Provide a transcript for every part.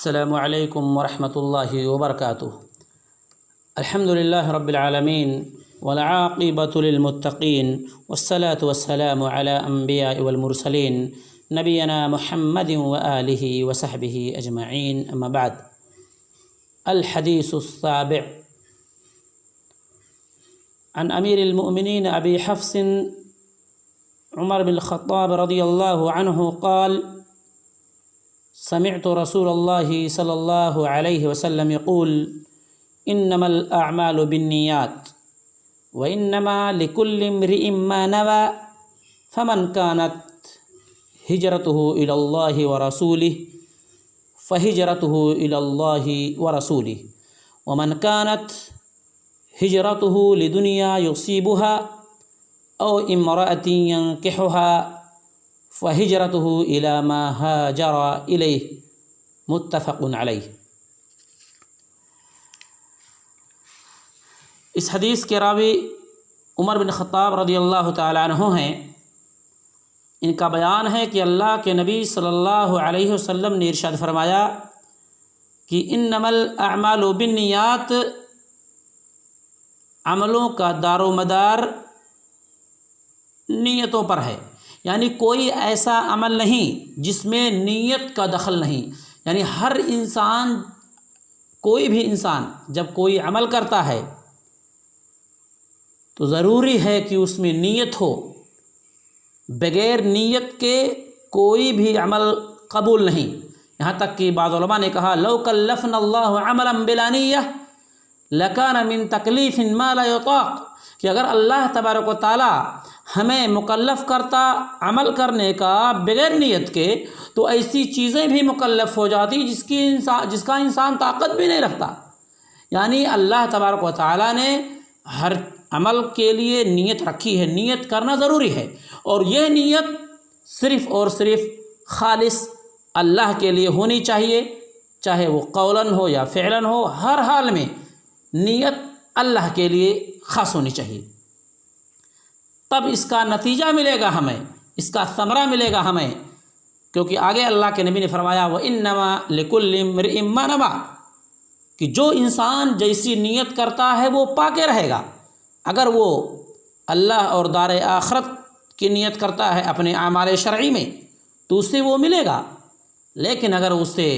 السلام علیکم ورحمۃ اللہ وبرکاتہ۔ الحمد للہ رب العالمین والعاقبۃ للمتقین والصلاة والسلام علی انبیاء والمرسلین نبینا محمد وآلہ وصحبہ اجمعین، اما بعد۔ الحدیث السابع عن امیر المؤمنین ابی حفص عمر بن الخطاب رضی اللہ عنہ قال: سمعت رسول اللہ صلی اللہ علیہ وسلم يقول: انما الاعمال بالنیات وانما لكل امرئ ما نوى فمن كانت هجرته الى الله ورسوله فهجرته الى الله ورسوله ومن كانت هجرته لدنيا يصيبها او امرأة ينكحها فہجرته إلى ما هاجر إليه، متفق علیہ۔ اس حدیث کے راوی عمر بن خطاب رضی اللہ تعالیٰ عنہ ہیں۔ ان کا بیان ہے کہ اللہ کے نبی صلی اللہ علیہ وسلم نے ارشاد فرمایا کہ انما الاعمال بالنیات، عملوں کا دار و مدار نیتوں پر ہے، یعنی کوئی ایسا عمل نہیں جس میں نیت کا دخل نہیں۔ یعنی ہر انسان، کوئی بھی انسان جب کوئی عمل کرتا ہے تو ضروری ہے کہ اس میں نیت ہو۔ بغیر نیت کے کوئی بھی عمل قبول نہیں۔ یہاں تک کہ بعض علماء نے کہا: لو کلفنا اللہ عملا بلا نیہ لکان من تکلیف ما لا یطاق، کہ اگر اللہ تبارک و تعالی ہمیں مکلف کرتا عمل کرنے کا بغیر نیت کے تو ایسی چیزیں بھی مکلف ہو جاتی جس کا انسان طاقت بھی نہیں رکھتا۔ یعنی اللہ تبارک و تعالیٰ نے ہر عمل کے لیے نیت رکھی ہے، نیت کرنا ضروری ہے، اور یہ نیت صرف اور صرف خالص اللہ کے لیے ہونی چاہیے، چاہے وہ قولاً ہو یا فعلاً ہو، ہر حال میں نیت اللہ کے لیے خاص ہونی چاہیے۔ تب اس کا نتیجہ ملے گا ہمیں، اس کا ثمرہ ملے گا ہمیں، کیونکہ آگے اللہ کے نبی نے فرمایا: وَإِنَّمَا لِكُلِّ امْرِئٍ مَّا نَوَىٰ، کہ جو انسان جیسی نیت کرتا ہے وہ پا کے رہے گا۔ اگر وہ اللہ اور دار آخرت کی نیت کرتا ہے اپنے اعمال شرعی میں تو اسے وہ ملے گا، لیکن اگر اسے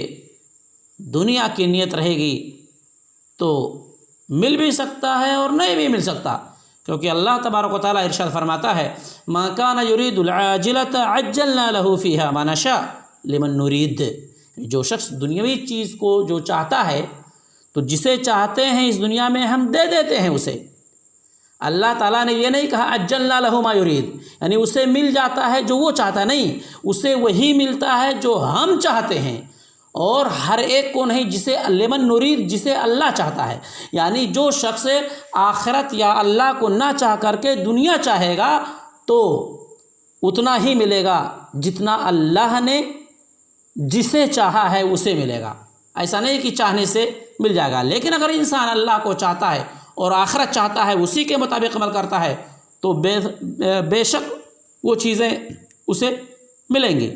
دنیا کی نیت رہے گی تو مل بھی سکتا ہے اور نہیں بھی مل سکتا، کیونکہ اللہ تبارک و تعالیٰ ارشاد فرماتا ہے: ما کان یرید العاجلۃ عجلنا له فیہا ما نشاء لمن نرید۔ جو شخص دنیاوی چیز کو جو چاہتا ہے تو جسے چاہتے ہیں اس دنیا میں ہم دے دیتے ہیں اسے۔ اللہ تعالیٰ نے یہ نہیں کہا عجلنا له ما یرید، یعنی اسے مل جاتا ہے جو وہ چاہتا نہیں، اسے وہی ملتا ہے جو ہم چاہتے ہیں، اور ہر ایک کو نہیں، جسے لمن نرید، جسے اللہ چاہتا ہے۔ یعنی جو شخص آخرت یا اللہ کو نہ چاہ کر کے دنیا چاہے گا تو اتنا ہی ملے گا جتنا اللہ نے جسے چاہا ہے اسے ملے گا۔ ایسا نہیں کہ چاہنے سے مل جائے گا، لیکن اگر انسان اللہ کو چاہتا ہے اور آخرت چاہتا ہے، اسی کے مطابق عمل کرتا ہے تو بے شک وہ چیزیں اسے ملیں گی،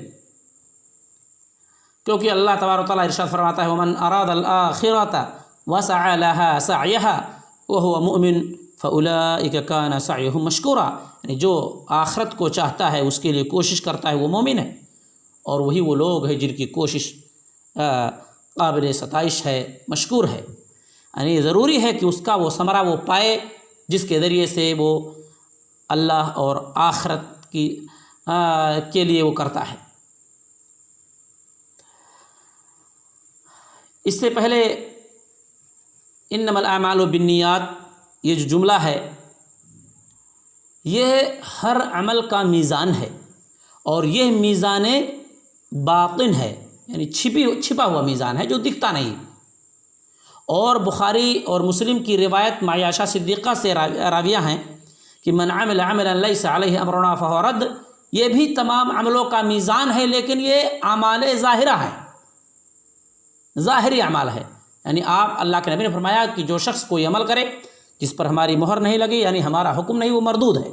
کیونکہ اللہ تبارک و تعالیٰ ارشاد فرماتا ہے: ومن اراد الآخرۃ وسعى لها سعيها وهو مؤمن فاولئك كان سعيهم مشكورا، یعنی جو آخرت کو چاہتا ہے، اس کے لیے کوشش کرتا ہے، وہ مومن ہے، اور وہی وہ لوگ ہیں جن کی کوشش قابل ستائش ہے، مشکور ہے۔ یعنی ضروری ہے کہ اس کا وہ ثمرہ وہ پائے جس کے ذریعے سے وہ اللہ اور آخرت کے لیے وہ کرتا ہے۔ اس سے پہلے انما الاعمال بالنیات، یہ جو جملہ ہے یہ ہر عمل کا میزان ہے، اور یہ میزان باطن ہے، یعنی چھپا ہوا میزان ہے جو دکھتا نہیں۔ اور بخاری اور مسلم کی روایت عائشہ صدیقہ سے راویہ ہیں کہ من عمل عملا لیس علیہ امرنا فہو رد، یہ بھی تمام عملوں کا میزان ہے، لیکن یہ اعمال ظاہرہ ہے، ظاہری اعمال ہے۔ یعنی اللہ کے نبی نے فرمایا کہ جو شخص کوئی عمل کرے جس پر ہماری مہر نہیں لگی، یعنی ہمارا حکم نہیں، وہ مردود ہے۔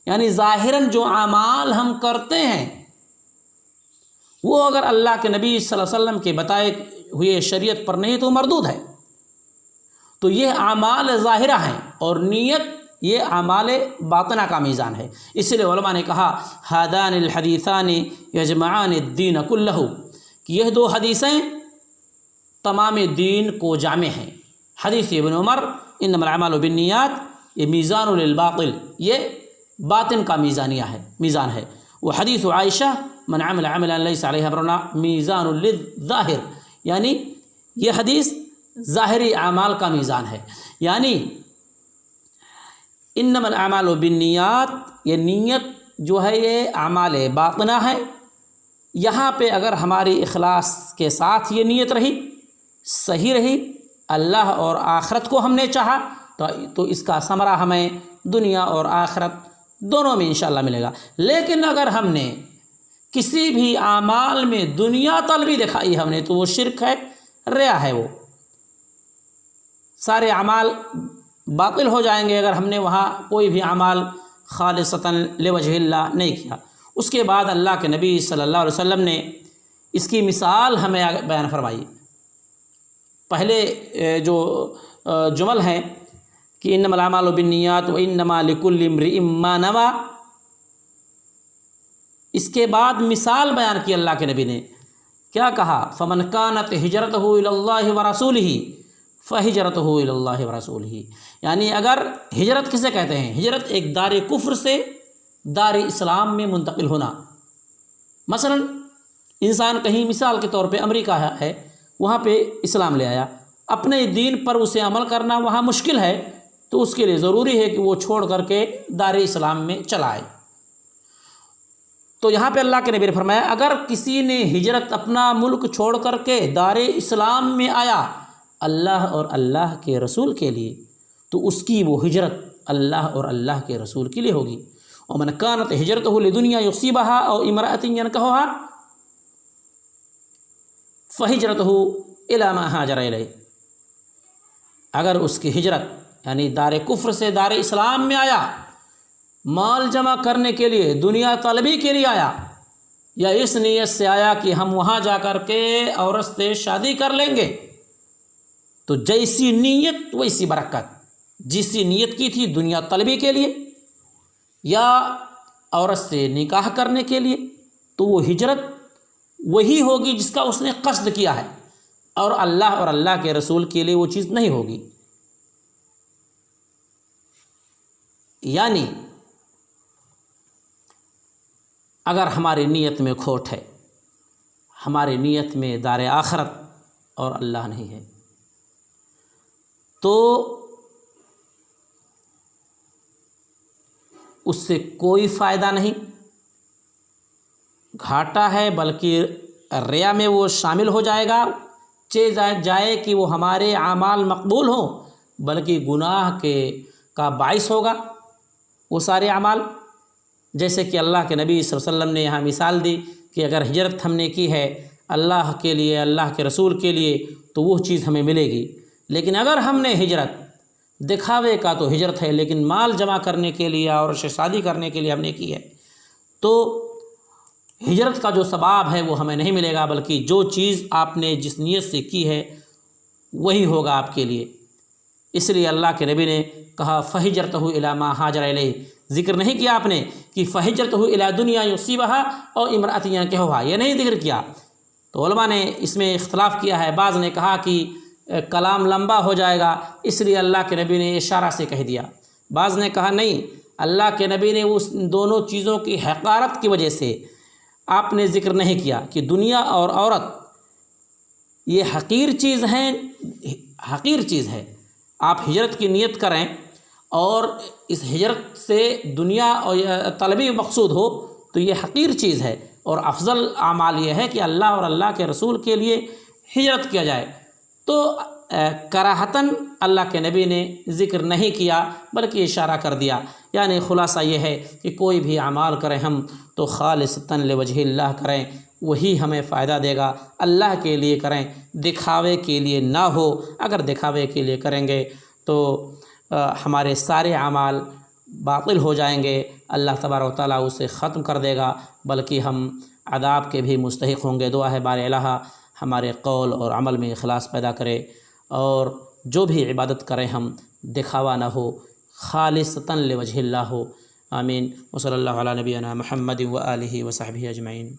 یعنی ظاہراً جو اعمال ہم کرتے ہیں وہ اگر اللہ کے نبی صلی اللہ علیہ وسلم کے بتائے ہوئے شریعت پر نہیں تو مردود ہے۔ تو یہ اعمال ظاہرہ ہیں اور نیت یہ اعمال باطنہ کا میزان ہے۔ اس لیے علماء نے کہا ہادان الحدیثان یجمعان الدین کلہ، کہ یہ دو حدیثیں تمام دین کو جامع ہیں۔ حدیث ابن عمر انما الاعمال بالنیات، یہ میزان للباطل، یہ باطن کا میزان ہے۔ وہ حدیث عائشہ من عمل عملا لیس علیہ امرنا میزان للظاہر، یعنی یہ حدیث ظاہری اعمال کا میزان ہے۔ یعنی انما الاعمال بالنیات، یہ نیت جو ہے یہ اعمال باطنہ ہے۔ یہاں پہ اگر ہماری اخلاص کے ساتھ یہ نیت رہی، صحیح رہی، اللہ اور آخرت کو ہم نے چاہا تو اس کا ثمرہ ہمیں دنیا اور آخرت دونوں میں انشاءاللہ ملے گا۔ لیکن اگر ہم نے کسی بھی اعمال میں دنیا طلبی دکھائی ہم نے تو وہ شرک ہے، ریا ہے، وہ سارے اعمال باطل ہو جائیں گے اگر ہم نے وہاں کوئی بھی اعمال خالصتاً لوجہ اللہ نہیں کیا۔ اس کے بعد اللہ کے نبی صلی اللہ علیہ وسلم نے اس کی مثال ہمیں بیان فرمائی۔ پہلے جو جمل ہیں کہ انما الاعمال بالنیات وانما لکل امرئ ما نوی، اس کے بعد مثال بیان کی اللہ کے نبی نے، کیا کہا؟ فمن کانت ہجرتہ الی اللہ ورسولہ فہجرتہ الی اللہ ورسولہ، یعنی اگر ہجرت کسے کہتے ہیں؟ ہجرت ایک دار کفر سے دار اسلام میں منتقل ہونا۔ مثلا انسان کہیں مثال کے طور پہ امریکہ ہے، وہاں پہ اسلام لے آیا، اپنے دین پر اسے عمل کرنا وہاں مشکل ہے، تو اس کے لیے ضروری ہے کہ وہ چھوڑ کر کے دار اسلام میں چلا آئے۔ تو یہاں پہ اللہ کے نبی نے فرمایا اگر کسی نے ہجرت اپنا ملک چھوڑ کر کے دار اسلام میں آیا اللہ اور اللہ کے رسول کے لیے، تو اس کی وہ ہجرت اللہ اور اللہ کے رسول کے لیے ہوگی۔ ومن کانت ہجرتہ لدنیا یصیبہا او امرأۃ ینکحھا فہجرتہ الی ما ہاجر الیہ، اگر اس کی ہجرت یعنی دار کفر سے دار اسلام میں آیا، مال جمع کرنے کے لیے، دنیا طلبی کے لیے آیا، یا اس نیت سے آیا کہ ہم وہاں جا کر کے عورت سے شادی کر لیں گے، تو جیسی نیت ویسی برکت۔ جیسی نیت کی تھی دنیا طلبی کے لیے یا عورت سے نکاح کرنے کے لیے، تو وہ ہجرت وہی ہوگی جس کا اس نے قصد کیا ہے، اور اللہ کے رسول کے لیے وہ چیز نہیں ہوگی۔ یعنی اگر ہماری نیت میں کھوٹ ہے، ہماری نیت میں دار آخرت اور اللہ نہیں ہے، تو اس سے کوئی فائدہ نہیں، گھاٹا ہے، بلکہ ریا میں وہ شامل ہو جائے گا، جائے کہ وہ ہمارے اعمال مقبول ہوں، بلکہ گناہ کا باعث ہوگا وہ سارے اعمال۔ جیسے کہ اللہ کے نبی صلی اللہ علیہ وسلم نے یہاں مثال دی کہ اگر ہجرت ہم نے کی ہے اللہ کے لیے، اللہ کے رسول کے لیے، تو وہ چیز ہمیں ملے گی۔ لیکن اگر ہم نے ہجرت دکھاوے کا تو ہجرت ہے، لیکن مال جمع کرنے کے لیے اور شادی کرنے کے لیے ہم نے کی ہے، تو ہجرت کا جو ثواب ہے وہ ہمیں نہیں ملے گا، بلکہ جو چیز آپ نے جس نیت سے کی ہے وہی ہوگا آپ کے لیے۔ اس لیے اللہ کے نبی نے کہا فہجرتہ الی ما ہاجر الیہ، ذکر نہیں کیا آپ نے کہ فہجرتہ الی دنیا یصیبہا او امرأۃ ینکحھا، یہ نہیں ذکر کیا۔ تو علماء نے اس میں اختلاف کیا ہے، بعض نے کہا کہ کلام لمبا ہو جائے گا اس لیے اللہ کے نبی نے اشارہ سے کہہ دیا، بعض نے کہا نہیں، اللہ کے نبی نے اس دونوں چیزوں کی حقارت کی وجہ سے آپ نے ذکر نہیں کیا کہ دنیا اور عورت یہ حقیر چیز ہیں، حقیر چیز ہے۔ آپ ہجرت کی نیت کریں اور اس ہجرت سے دنیا اور طلبی مقصود ہو تو یہ حقیر چیز ہے، اور افضل اعمال یہ ہے کہ اللہ اور اللہ کے رسول کے لیے ہجرت کیا جائے۔ تو کراہتاً اللہ کے نبی نے ذکر نہیں کیا بلکہ اشارہ کر دیا۔ یعنی خلاصہ یہ ہے کہ کوئی بھی اعمال کریں ہم تو خالصتاً لوجہ اللہ کریں، وہی ہمیں فائدہ دے گا۔ اللہ کے لیے کریں، دکھاوے کے لیے نہ ہو۔ اگر دکھاوے کے لیے کریں گے تو ہمارے سارے اعمال باطل ہو جائیں گے، اللہ تبارک و تعالیٰ اسے ختم کر دے گا، بلکہ ہم عذاب کے بھی مستحق ہوں گے۔ دعا ہے بار الہ ہمارے قول اور عمل میں اخلاص پیدا کرے، اور جو بھی عبادت کریں ہم دکھاوا نہ ہو، خالصتاً لوجہ اللہ ہو۔ آمین۔ وصلی اللہ علی نبینا محمد و آلہ و صحبہ اجمعین۔